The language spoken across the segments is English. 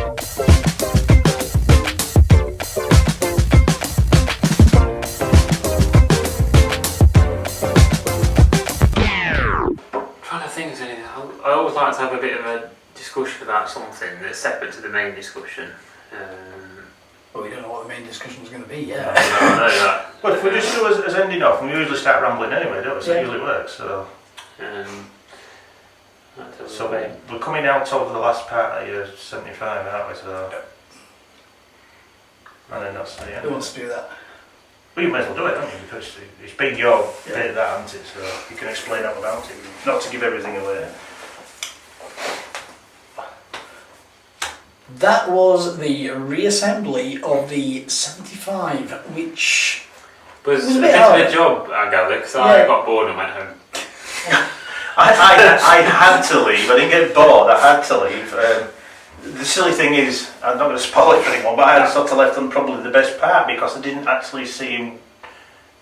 I always like to have a bit of a discussion about something that's separate to the main discussion. Well, we don't know what the main discussion is going to be yet. I know that. Well, if we just do as ending off, we usually start rambling anyway, don't we? So it usually works. So we're coming out over the last part of year 75, aren't we? So, and then that's the end. Who wants to do that? Well, you may as well do it, don't you? Because it's been your bit, that, hasn't it? So you can explain all about it, not to give everything away. That was the reassembly of the 75, which was a bit of a job, I gather, because I got bored and went home. I had to leave. I didn't get bored. I had to leave. The silly thing is, I'm not going to spoil it for anyone, but I sort of left on probably the best part because I didn't actually see him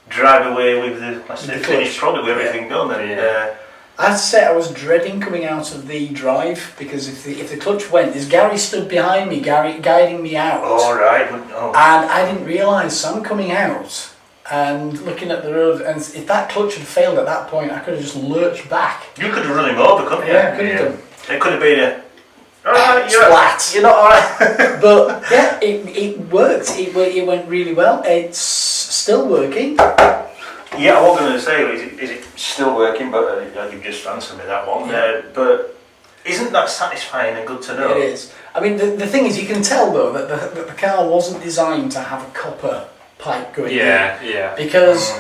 drive away with the finished product with everything done. And, I have to say I was dreading coming out of the drive because if the clutch went, there's Gary stood behind me, guiding me out. Oh, right. Oh. And I didn't realise, so I'm coming out and looking at the road, and if that clutch had failed at that point, I could have just lurched back. You could have run him over, couldn't you? Yeah, could have done. It could have been a... Alright, splat. You're not alright. But yeah, it worked. It went really well. It's still working. Yeah, I was going to say, is it still working? But you've just answered me that one. Yeah. But isn't that satisfying and good to know? It is. I mean, the thing is, you can tell though that the car wasn't designed to have a copper pipe going in. Yeah. Because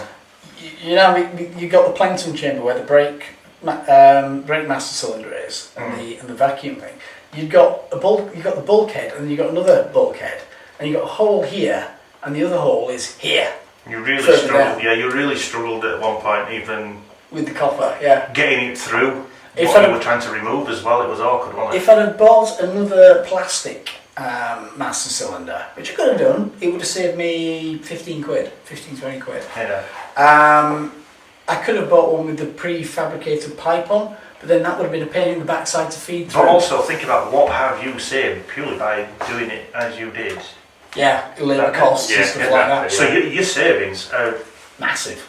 you know, you got the plankton chamber where the brake master cylinder is, and the vacuum thing. You've got the bulkhead, and then you've got another bulkhead, and you've got a hole here, and the other hole is here. You really struggled. Yeah, you really struggled at one point, even with the copper. Yeah, getting it through. What you were trying to remove as well, it was awkward, wasn't it? If I'd have bought another plastic master cylinder, which I could have done, it would have saved me 15 quid, 20 quid. Yeah. I could have bought one with the prefabricated pipe on, but then that would have been a pain in the backside to feed through. But also think about what have you saved purely by doing it as you did. Yeah, labour costs and stuff like that. So your savings are massive.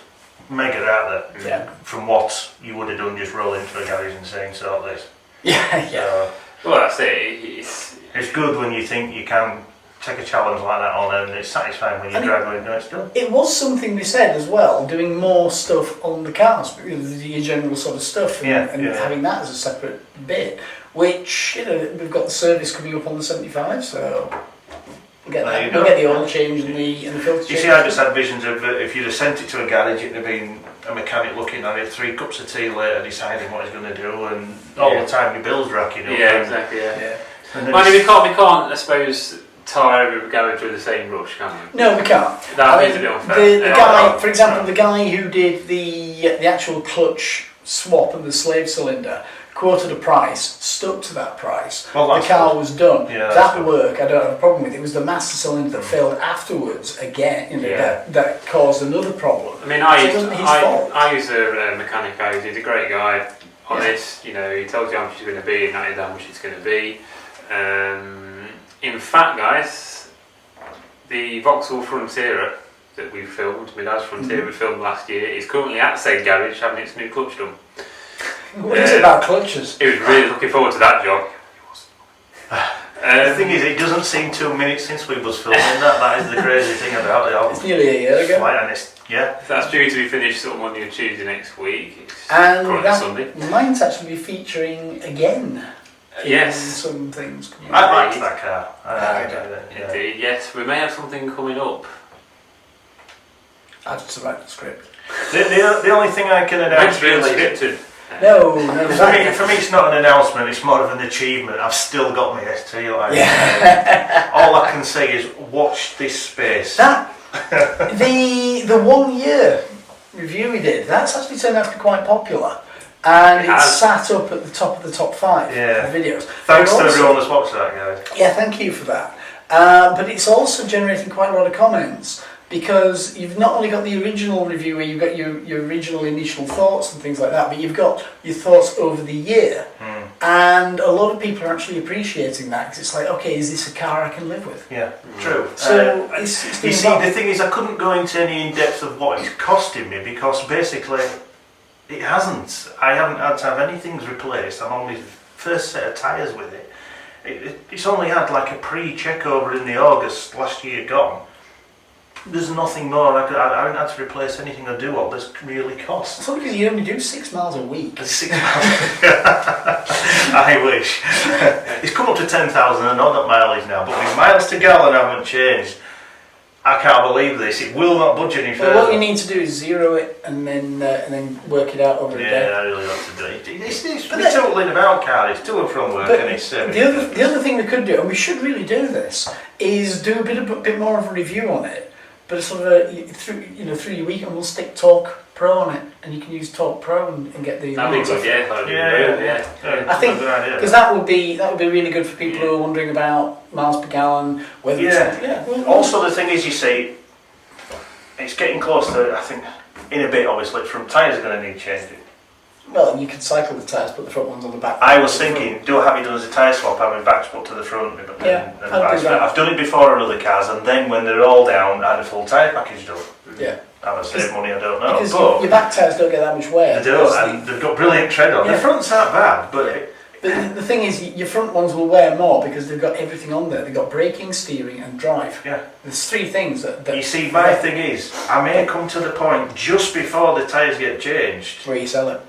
Mega out there. Yeah. From what you would have done just rolling into a garage and saying sort this. Yeah. Well, that's it. It's good when you think you can take a challenge like that on, and it's satisfying when you drive away and know it's done. It was something they said as well, doing more stuff on the cars, your general sort of stuff, and having that as a separate bit, which, we've got the service coming up on the 75, so we'll get the oil change and the filter change. You see, I just had visions of if you'd have sent it to a garage, it'd have been a mechanic looking at it, 3 cups of tea later deciding what he's going to do, and all the time your bill's racking up. Yeah, exactly, Mind you, we can't, I suppose, tie every garage with the same brush, can we? No, we can't. That is a bit unfair. The guy, for example, the guy who did the actual clutch swap of the slave cylinder quoted a price, stuck to that price. Well, the car was done. Yeah, that work, I don't have a problem with. It was the master cylinder that failed afterwards again. That caused another problem. I mean, I use a mechanic. He's a great guy, honest. He tells you how much it's going to be, and that is how much it's going to be. In fact, guys, the Vauxhall Frontierer that we filmed, my dad's Frontier we filmed last year, is currently at Saint Garage having its new clutch done. What is it about clutches? He was really looking forward to that job. The thing is, it doesn't seem 2 minutes since we was filming that. That is the crazy thing about it. It's nearly a year ago. Yeah. That's due to be finished sort of Monday or Tuesday next week. It's and that Sunday. Might actually be featuring again. Yes. Some things coming up. I like that car. Indeed, yes. We may have something coming up. I just write the script. The only thing I can announce scripted. No. For me, it's not an announcement. It's more of an achievement. I've still got my ST. All I can say is watch this space. That the 1 year review we did. That's actually turned out to be quite popular. And it sat up at the top of the top 5 videos. Thanks to everyone that's watched that, guys. Yeah, thank you for that. But it's also generating quite a lot of comments because you've not only got the original review where you've got your original initial thoughts and things like that, but you've got your thoughts over the year. And a lot of people are actually appreciating that because it's like, okay, is this a car I can live with? Yeah, true. So it's you doing see, well. the thing is, I couldn't go into any in depth of what it's costing me because basically it hasn't. I haven't had to have anything's replaced. I'm on my first set of tyres with it. It's only had like a pre-check over in the August last year gone. There's nothing more. I haven't had to replace anything or do all this really costs. It's only because you only do 6 miles a week. 6 miles. I wish. It's come up to 10,000. I know that mileage now, but my miles to gallon haven't changed. I can't believe this. It will not budge any further. Well, what you need to do is zero it and then work it out over a day. Yeah, I really want to do it. It's tootling about car. It's to and from work, and it's the other thing we could do, and we should really do this, is do a bit more of a review on it. But sort of through your weekend, we'll stick Talk Pro on it, and you can use Talk Pro and get the. That'd be good, yeah. I think because that would be really good for people who are wondering about miles per gallon. Whether Also, the thing is, you see, it's getting close to. I think in a bit, obviously, from tyres are going to need changing. Well, you can cycle the tyres, put the front ones on the back. I was thinking, do I have it done as a tyre swap, have my backs put to the front? And I've done it before on other cars, and then when they're all down, I had a full tyre package done. Yeah. Have I saved money? I don't know. Because your back tyres don't get that much wear. They do, and they've got brilliant tread on. Yeah. The fronts aren't bad, but... But the thing is, your front ones will wear more because they've got everything on there. They've got braking, steering and drive. Yeah. There's 3 things that you see, my thing is, I may come to the point just before the tyres get changed. Where you sell it.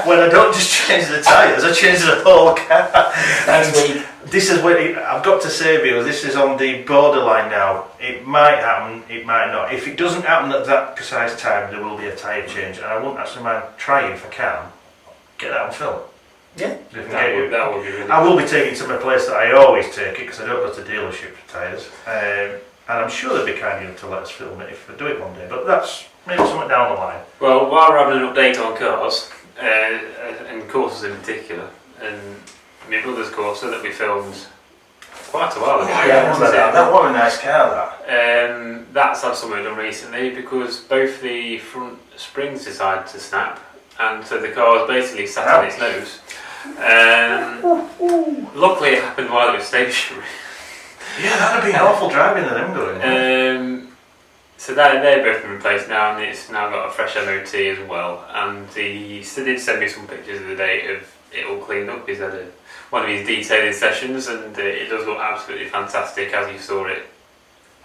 When I don't just change the tyres, I change the whole car. And this is where I've got to say, because this is on the borderline now. It might happen, it might not. If it doesn't happen at that precise time, there will be a tyre change. And I won't actually mind trying if I can. Get that on film. Yeah, that would be really I will be taking it to my place that I always take it because I don't go to dealership for tyres, and I'm sure they'd be kind enough to let us film it if I do it one day. But that's maybe something down the line. Well, while we're having an update on cars and courses in particular, and my brother's Corsa that we filmed quite a while ago. That was a nice car. That's had something done recently because both the front springs decided to snap, and so the car was basically sat on its nose. Luckily it happened while it was stationary. Yeah, that'd have been awful driving in them going. So they're both been replaced now, and it's now got a fresh MOT as well. And he did send me some pictures of the day of it all cleaned up. He's had one of his detailing sessions, and it does look absolutely fantastic as you saw it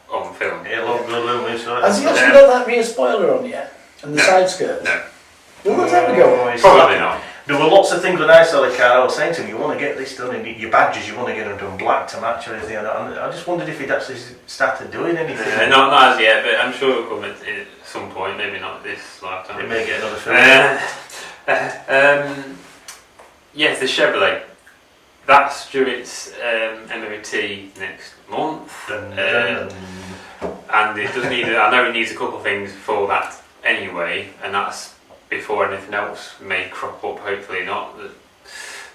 on film. It looked lovely. Has he actually got that rear spoiler on yet? And the side skirts? No. Will that ever go on? Probably not. There were lots of things when I saw the car. I was saying to him, you want to get this done, and your badges, you want to get them done black to match everything. And I just wondered if he'd actually started doing anything. Not as yet, but I'm sure it'll come at some point. Maybe not this lifetime. It may get another film. Yes, the Chevrolet. That's due its MOT next month. And it does need. I know it needs a couple of things for that anyway, and that's before anything else may crop up. Hopefully not.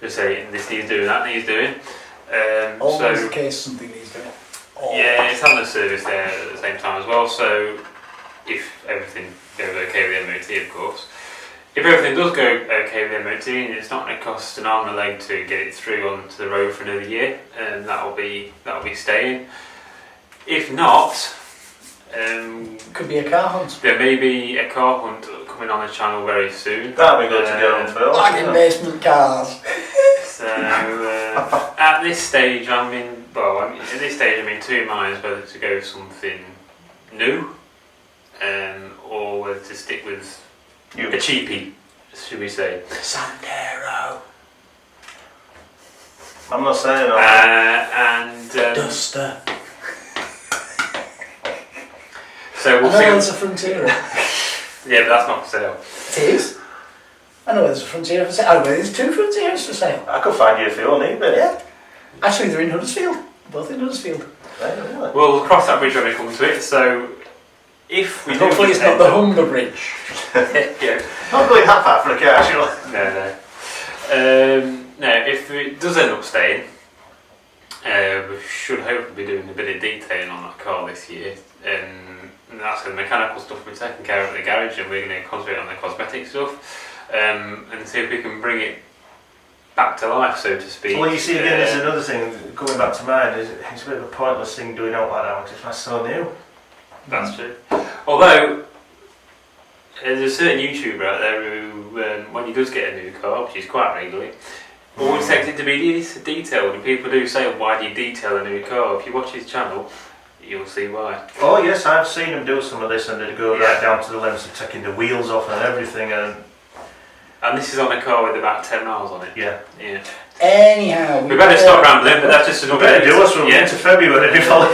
They say this needs doing, that needs doing. Always the case, something needs doing. Yeah, it's having a service there at the same time as well. So if everything goes okay with the MOT, of course. If everything does go okay with the MOT, and it's not going to cost an arm and a leg to get it through onto the road for another year, and that'll be staying. If not, could be a car hunt. There may be a car hunt coming on the channel very soon. That'd be good to go on film. Like in basement cars. So at this stage, I'm in 2 minds whether to go something new, or whether to stick with a cheapie, should we say? Sandero. I'm not saying Duster. So we'll I know see. there's a Frontier. Yeah, but that's not for sale. It is. I know there's a Frontier for sale. I know there's 2 Frontiers for sale. I could find you if you want it, but yeah. Actually, they're in Huddersfield. Both in Huddersfield. We'll cross that bridge when we come to it. So if we hopefully it's not the Humber Bridge. Yeah. Not going that far for a car, surely. No, if it does end up staying, we should hopefully be doing a bit of detailing on that car this year. And that's the mechanical stuff we're taking care of at the garage, and we're going to concentrate on the cosmetic stuff, and see if we can bring it back to life, so to speak. Well, you see, again, there's another thing, going back to mine, it's a bit of a pointless thing doing out like that because it's so new. That's true. Although, there's a certain YouTuber out there who, when he does get a new car, which is quite regularly, always takes it to be detailed, and people do say, why do you detail a new car? If you watch his channel, you'll see why. Oh yes, I've seen him do some of this, and they go right down to the lengths of taking the wheels off and everything, and this is on a car with about 10 miles on it. Yeah. Anyhow, we better stop rambling, but that's just another. Better do us from into February before.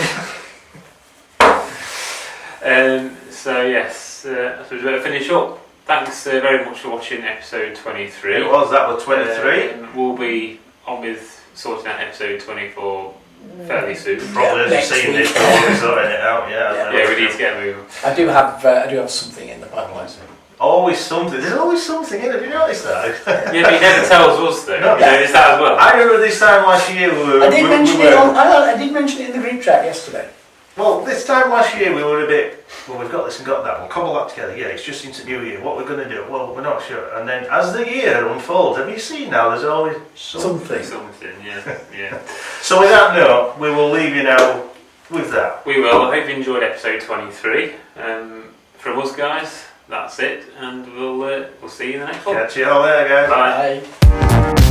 So yes, so we better finish up. Thanks very much for watching episode 23. It was, that was 23. We'll be on with sorting out episode 24 fairly soon. Probably as you've seen this, we'll be sorting it out. Yeah, we need to get moving. I do have something in the pipeline. Always something. There's always something in it. Have you noticed that? Yeah, but he never tells us though. No. You noticed that as well. I remember this time last year I did mention it in the group chat yesterday. Well, this time last year we were a bit, well, we've got this and got that, we'll cobble that together, yeah, it's just into New Year, what we're going to do, well, we're not sure. And then as the year unfolds, have you seen now, there's always something. Yeah. So with that note, we will leave you now with that. We will. I hope you enjoyed episode 23. From us guys, that's it, and we'll see you in the next one. Catch you all there, guys. Bye. Bye.